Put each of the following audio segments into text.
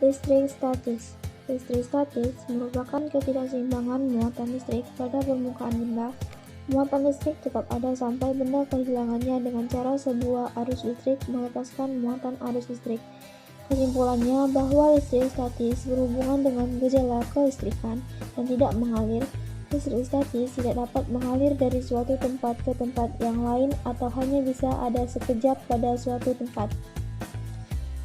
Listrik statis. Listrik statis merupakan ketidakseimbangan muatan listrik pada permukaan benda. Muatan listrik tetap ada sampai benda kehilangannya dengan cara sebuah arus listrik melepaskan muatan arus listrik. Kesimpulannya bahwa listrik statis berhubungan dengan gejala kelistrikan dan tidak mengalir. Listrik statis tidak dapat mengalir dari suatu tempat ke tempat yang lain atau hanya bisa ada sekejap pada suatu tempat.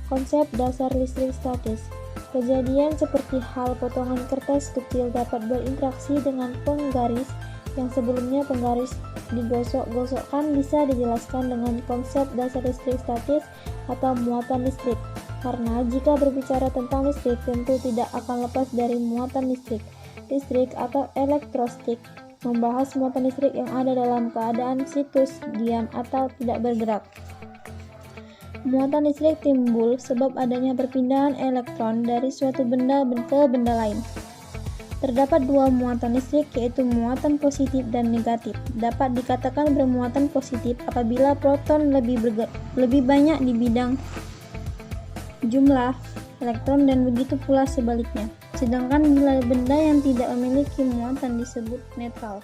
Konsep dasar listrik statis. Kejadian seperti hal potongan kertas kecil dapat berinteraksi dengan penggaris yang sebelumnya penggaris digosok-gosokkan bisa dijelaskan dengan konsep dasar listrik statis atau muatan listrik. Karena jika berbicara tentang listrik tentu tidak akan lepas dari muatan listrik. Listrik atau elektrostik membahas muatan listrik yang ada dalam keadaan situs diam atau tidak bergerak. Muatan listrik timbul sebab adanya perpindahan elektron dari suatu benda ke benda lain. Terdapat dua muatan listrik yaitu muatan positif dan negatif. Dapat dikatakan bermuatan positif apabila proton lebih banyak di bidang jumlah elektron dan begitu pula sebaliknya. Sedangkan bila benda yang tidak memiliki muatan disebut netral.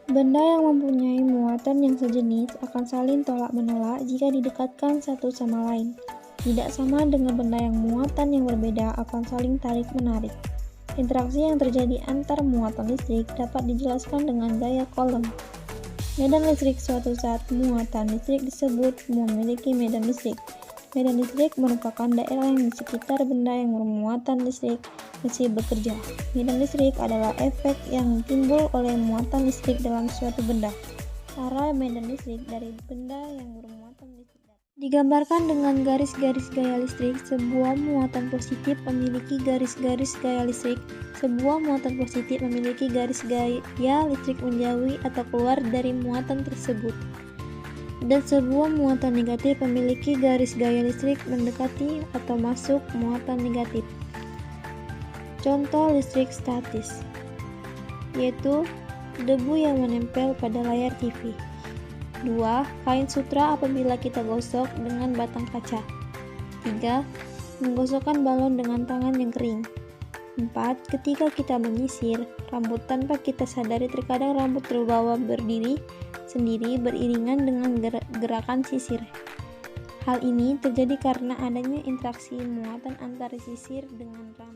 Benda yang mempunyai muatan yang sejenis akan saling tolak-menolak jika didekatkan satu sama lain. Tidak sama dengan benda yang muatan yang berbeda akan saling tarik-menarik. Interaksi yang terjadi antar muatan listrik dapat dijelaskan dengan gaya Coulomb. Medan listrik suatu zat muatan listrik disebut memiliki medan listrik. Medan listrik merupakan daerah yang di sekitar benda yang bermuatan listrik masih bekerja. Medan listrik adalah efek yang timbul oleh muatan listrik dalam suatu benda. Cara medan listrik dari benda yang bermuatan listrik digambarkan dengan garis-garis gaya listrik. Sebuah muatan positif memiliki garis-garis gaya listrik. Sebuah muatan positif memiliki garis gaya listrik menjauhi atau keluar dari muatan tersebut. Dan sebuah muatan negatif memiliki garis gaya listrik mendekati atau masuk muatan negatif. Contoh listrik statis yaitu debu yang menempel pada layar TV. 2. Kain sutra apabila kita gosok dengan batang kaca. 3. Menggosokkan balon dengan tangan yang kering. 4. Ketika kita menyisir rambut tanpa kita sadari, terkadang rambut terbawa berdiri sendiri beriringan dengan gerakan sisir. Hal ini terjadi karena adanya interaksi muatan antara sisir dengan rambut.